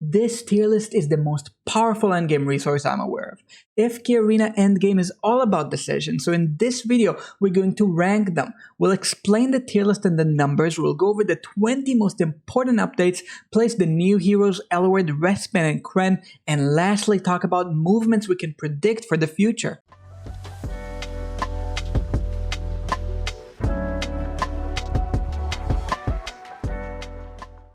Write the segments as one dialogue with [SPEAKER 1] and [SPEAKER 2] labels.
[SPEAKER 1] This tier list is the most powerful endgame resource I'm aware of. AFKArena endgame is all about decisions, so in this video we're going to rank them. We'll explain the tier list and the numbers, we'll go over the 20 most important updates, place the new heroes Eluard, Respen, and Kren, and lastly talk about movements we can predict for the future.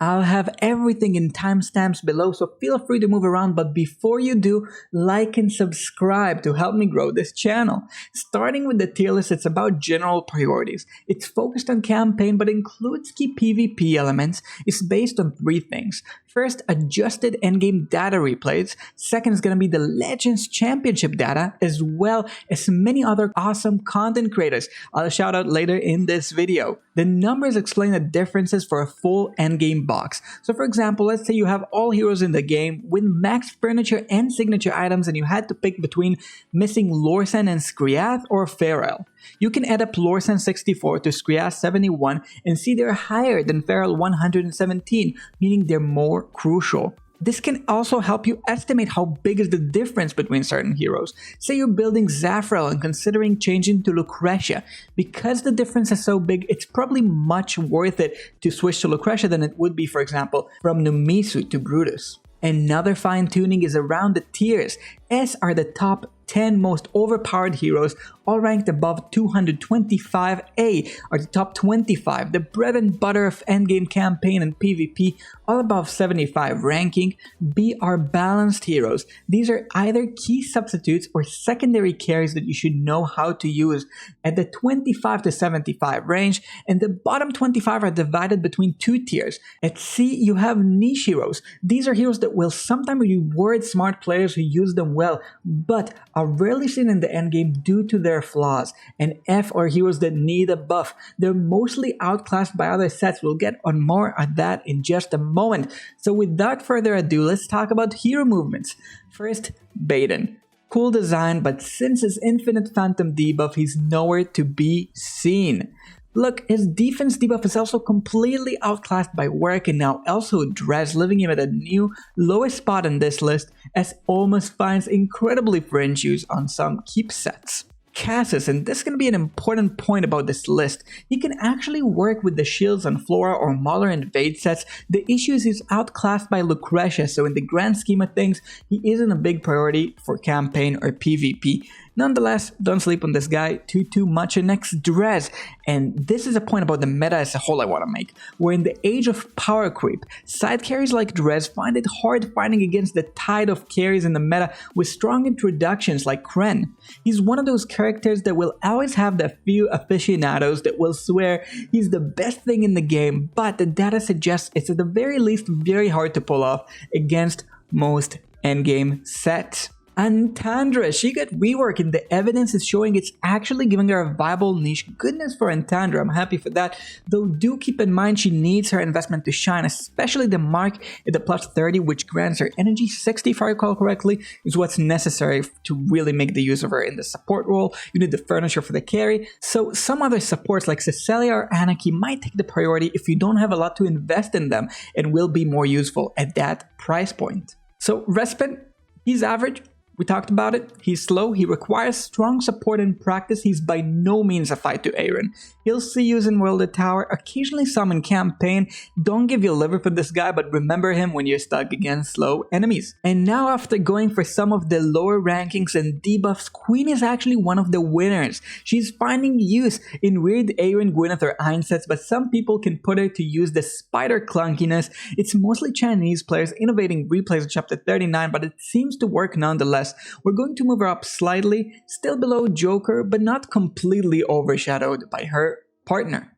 [SPEAKER 1] I'll have everything in timestamps below, so feel free to move around, but before you do, like and subscribe to help me grow this channel. Starting with the tier list, it's about general priorities. It's focused on campaign but includes key PvP elements. It's based on 3 things. First, adjusted endgame data replays. Second is going to be the Legends Championship data, as well as many other awesome content creators I'll shout out later in this video. The numbers explain the differences for a full endgame box. So for example, let's say you have all heroes in the game with max furniture and signature items and you had to pick between missing Lorsan and Skriath or Farel. You can add up Lorsan 64 to Skriath 71 and see they're higher than Farel 117, meaning they're more crucial. This can also help you estimate how big is the difference between certain heroes. Say you're building Zafrael and considering changing to Lucretia. Because the difference is so big, it's probably much worth it to switch to Lucretia than it would be, for example, from Numisu to Brutus. Another fine-tuning is around the tiers. S are the top 10 most overpowered heroes, all ranked above 225. A are the top 25, the bread and butter of endgame campaign and PvP, all above 75 ranking. B are balanced heroes. These are either key substitutes or secondary carries that you should know how to use at the 25 to 75 range, and the bottom 25 are divided between 2 tiers. At C, you have niche heroes. These are heroes that will sometimes reward smart players who use them well, but are rarely seen in the endgame due to their flaws. And F are heroes that need a buff. They're mostly outclassed by other sets. We'll get on more on that in just a moment. So without further ado, let's talk about hero movements. First, Baden. Cool design, but since his infinite phantom debuff, he's nowhere to be seen. Look, his defense debuff is also completely outclassed by work, and now also Drez, leaving him at a new lowest spot in this list, as Ulmus finds incredibly fringe use on some keep sets. Khasos, and this is going to be an important point about this list, he can actually work with the shields on Flora or Mauler Invade sets. The issue is he's outclassed by Lucretia, so in the grand scheme of things, he isn't a big priority for campaign or PvP. Nonetheless, don't sleep on this guy too much. And next, Drez. And this is a point about the meta as a whole I want to make. We're in the age of power creep. Side carries like Drez find it hard fighting against the tide of carries in the meta with strong introductions like Kren. He's one of those characters that will always have the few aficionados that will swear he's the best thing in the game, but the data suggests it's at the very least very hard to pull off against most endgame sets. Antandra, she got reworked and the evidence is showing it's actually giving her a viable niche. Goodness for Antandra, I'm happy for that. Though do keep in mind she needs her investment to shine, especially the mark at the plus 30, which grants her energy 60 if I recall correctly, is what's necessary to really make the use of her in the support role. You need the furniture for the carry. So some other supports like Cecilia or Anarchy might take the priority if you don't have a lot to invest in them and will be more useful at that price point. So Respen, he's average. We talked about it. He's slow, he requires strong support in practice, he's by no means a fight to Eironn. He'll see use in World Tower, occasionally some in campaign. Don't give your liver for this guy, but remember him when you're stuck against slow enemies. And now after going for some of the lower rankings and debuffs, Queen is actually one of the winners. She's finding use in weird Eironn, Gwyneth or Eironn sets, but some people can put her to use the spider clunkiness. It's mostly Chinese players innovating replays of chapter 39, but it seems to work nonetheless. We're going to move her up slightly, still below Joker, but not completely overshadowed by her partner.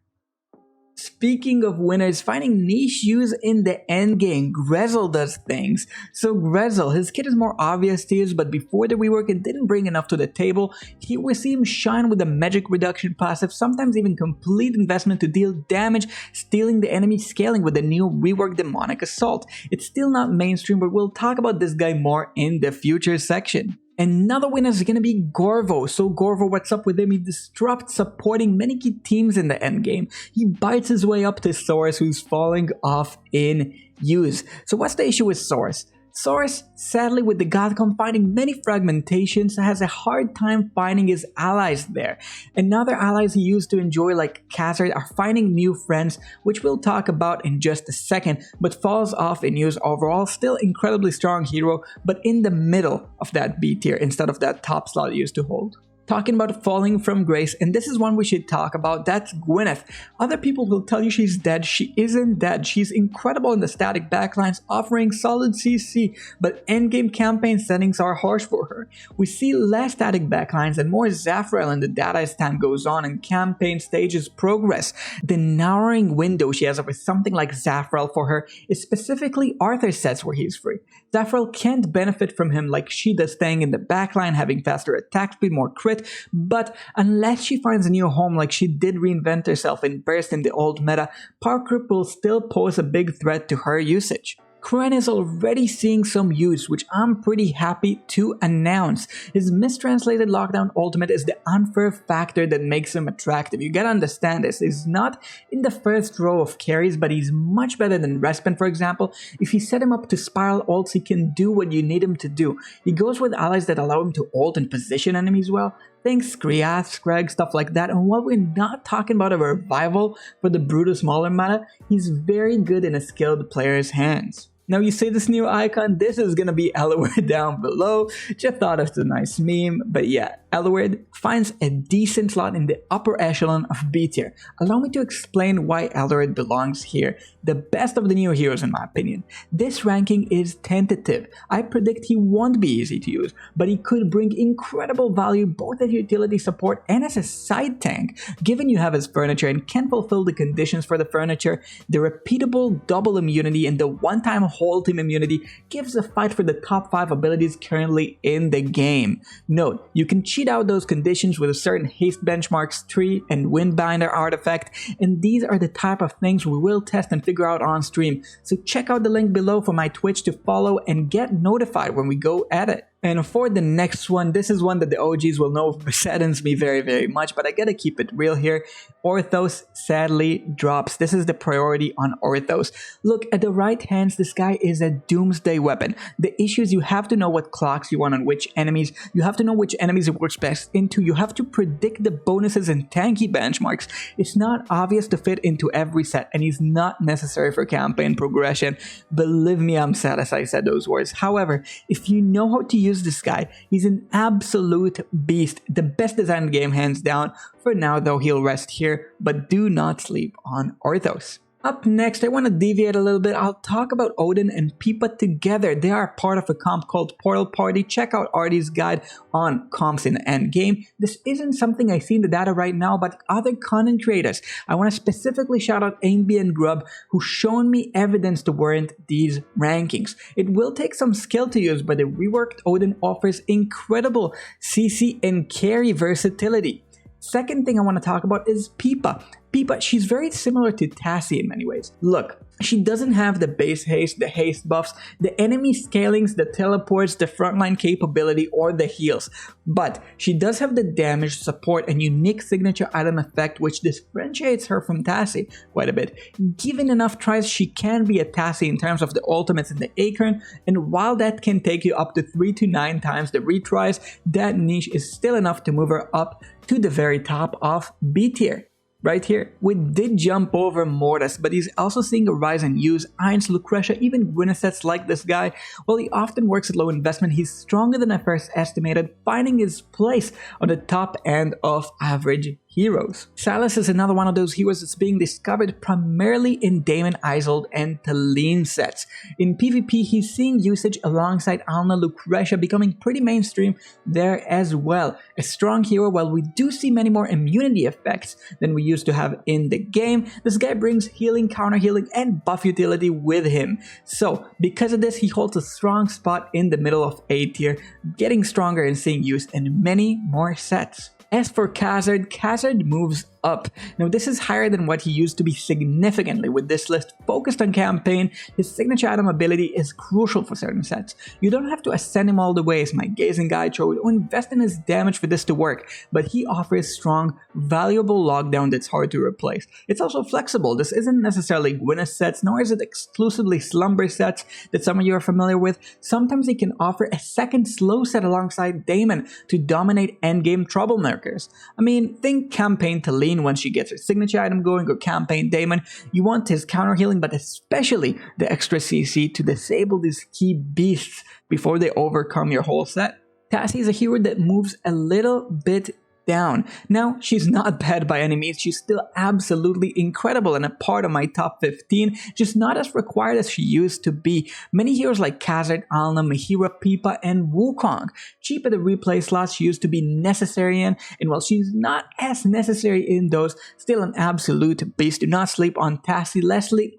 [SPEAKER 1] Speaking of winners, finding niche use in the endgame, Grezhul does things. So Grezhul, his kit is more obvious to use, but before the rework it didn't bring enough to the table. Here we see him shine with a magic reduction passive, sometimes even complete investment to deal damage, stealing the enemy, scaling with the new reworked demonic assault. It's still not mainstream, but we'll talk about this guy more in the future section. Another winner is going to be Gorvo. So Gorvo, what's up with him? He disrupts supporting many key teams in the endgame. He bites his way up to Saurus, who's falling off in use. So what's the issue with Saurus? Saurus, sadly with the Godcom finding many fragmentations, has a hard time finding his allies there. And other allies he used to enjoy like Khazard are finding new friends, which we'll talk about in just a second, but falls off in use overall. Still incredibly strong hero, but in the middle of that B tier instead of that top slot he used to hold. Talking about falling from grace, and this is one we should talk about, that's Gwyneth. Other people will tell you she's dead. She isn't dead. She's incredible in the static backlines, offering solid CC, but endgame campaign settings are harsh for her. We see less static backlines and more Zafrael in the data as time goes on and campaign stages progress. The narrowing window she has over something like Zafrael for her is specifically Arthur's sets where he's free. Zafrael can't benefit from him like she does, staying in the backline, having faster attack speed, more crit, but unless she finds a new home like she did reinvent herself in Burst in the old meta, power creep will still pose a big threat to her usage. Kren is already seeing some use, which I'm pretty happy to announce. His mistranslated lockdown ultimate is the unfair factor that makes him attractive. You gotta understand this. He's not in the first row of carries, but he's much better than Respen, for example. If you set him up to spiral ults, he can do what you need him to do. He goes with allies that allow him to ult and position enemies well. Think Skriath, Scrag, stuff like that. And while we're not talking about a revival for the Brutus smaller meta, he's very good in a skilled player's hands. Now you see this new icon, this is gonna be Eluard down below. Just thought it's a nice meme, but yeah, Eluard finds a decent slot in the upper echelon of B tier. Allow me to explain why Eluard belongs here. The best of the new heroes in my opinion. This ranking is tentative. I predict he won't be easy to use, but he could bring incredible value both as utility support and as a side tank. Given you have his furniture and can fulfill the conditions for the furniture, the repeatable double immunity and the one-time whole team immunity gives a fight for the top 5 abilities currently in the game. Note, you can cheat out those conditions with a certain haste benchmarks tree and windbinder artifact, and these are the type of things we will test and figure out on stream. So check out the link below for my Twitch to follow and get notified when we go at it. And for the next one, this is one that the OGs will know saddens me very, very much, but I gotta keep it real here. Orthos sadly drops. This is the priority on Orthos. Look, at the right hands, this guy is a doomsday weapon. The issue is you have to know what clocks you want on which enemies, you have to know which enemies it works best into, you have to predict the bonuses and tanky benchmarks. It's not obvious to fit into every set, and he's not necessary for campaign progression. Believe me, I'm sad as I said those words. However, if you know how to use this guy, he's an absolute beast. The best designed game hands down. For now though, he'll rest here, but do not sleep on Orthos. Up next, I want to deviate a little bit. I'll talk about Oden and Pippa together. They are part of a comp called Portal Party. Check out Artie's guide on comps in the endgame. This isn't something I see in the data right now, but other content creators. I want to specifically shout out Ainby and Grub, who've shown me evidence to warrant these rankings. It will take some skill to use, but the reworked Oden offers incredible CC and carry versatility. Second thing I want to talk about is Pippa. Pippa, she's very similar to Tasi in many ways. Look, she doesn't have the base haste, the haste buffs, the enemy scalings, the teleports, the frontline capability, or the heals. But she does have the damage, support, and unique signature item effect which differentiates her from Tasi quite a bit. Given enough tries, she can be a Tasi in terms of the ultimates in the AFKArena, and while that can take you up to 3 to 9 times the retries, that niche is still enough to move her up to the very top of B tier. Right here, we did jump over Mortas, but he's also seeing a rise in use. Irons, Lucretia, even Gwyneth sets like this guy. While he often works at low investment, he's stronger than I first estimated, finding his place on the top end of average heroes. Silas is another one of those heroes that's being discovered primarily in Damon, Isolde, and Talene sets. In PvP, he's seeing usage alongside Alna, Lucretia becoming pretty mainstream there as well. A strong hero, while we do see many more immunity effects than we used to have in the game, this guy brings healing, counter healing, and buff utility with him. So because of this, he holds a strong spot in the middle of A tier, getting stronger and seeing use in many more sets. As for Khazard, Khazard moves up. Now this is higher than what he used to be significantly. With this list focused on campaign, his signature item ability is crucial for certain sets. You don't have to ascend him all the way as my gazing guide showed or invest in his damage for this to work, but he offers strong, valuable lockdown that's hard to replace. It's also flexible. This isn't necessarily Gwyneth sets, nor is it exclusively Slumber sets that some of you are familiar with. Sometimes he can offer a second slow set alongside Daemon to dominate endgame troublemakers. I mean, think campaign Talene once she gets her signature item going, or campaign Daemon. You want his counter healing, but especially the extra CC to disable these key beasts before they overcome your whole set. Tasi is a hero that moves a little bit down. Now, she's not bad by any means. She's still absolutely incredible and a part of my top 15, just not as required as she used to be. Many heroes like Khazard Alna, Pippa, and Wukong, cheap at the replay slots she used to be necessary in, and while she's not as necessary in those, still an absolute beast. Do not sleep on Tasi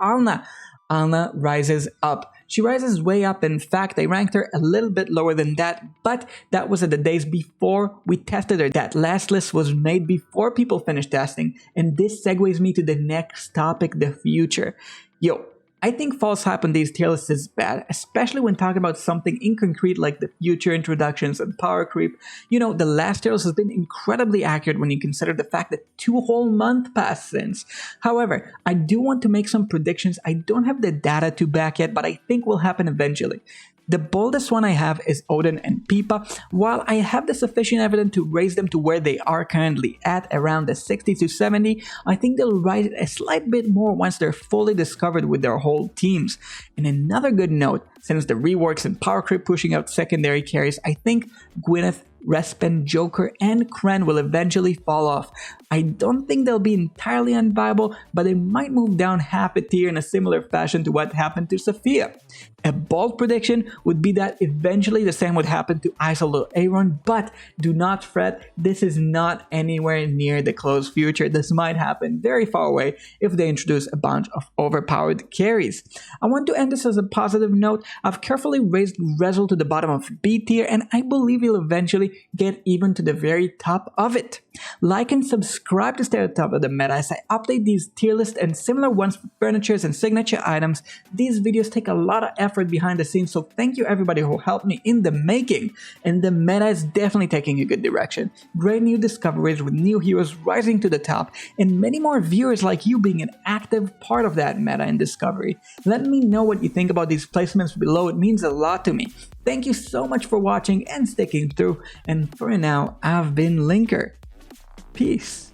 [SPEAKER 1] Alna. Alna rises up. She rises way up. In fact, I ranked her a little bit lower than that, but that was at the days before we tested her. That last list was made before people finished testing, and this segues me to the next topic, the future. Yo, I think false hype on these tier lists is bad, especially when talking about something inconcrete like the future introductions and power creep. You know, the last tier list has been incredibly accurate when you consider the fact that 2 whole months passed since. However, I do want to make some predictions. I don't have the data to back yet, but I think will happen eventually. The boldest one I have is Oden and Pippa. While I have the sufficient evidence to raise them to where they are currently at, around the 60 to 70, I think they'll rise a slight bit more once they're fully discovered with their whole teams. And another good note, since the reworks and power creep pushing out secondary carries, I think Gwyneth, Respen, Joker, and Kren will eventually fall off. I don't think they'll be entirely unviable, but they might move down half a tier in a similar fashion to what happened to Sophia. A bold prediction would be that eventually the same would happen to Isol Eironn, but do not fret, this is not anywhere near the close future. This might happen very far away if they introduce a bunch of overpowered carries. I want to end this as a positive note. I've carefully raised Grezhul to the bottom of B tier, and I believe he'll eventually get even to the very top of it. Like and subscribe to stay at the top of the meta as I update these tier lists and similar ones for furnitures and signature items. These videos take a lot of effort behind the scenes, so thank you everybody who helped me in the making. And the meta is definitely taking a good direction. Great new discoveries with new heroes rising to the top, and many more viewers like you being an active part of that meta and discovery. Let me know what you think about these placements below. It means a lot to me. Thank you so much for watching and sticking through, and for now, I've been Linker. Peace.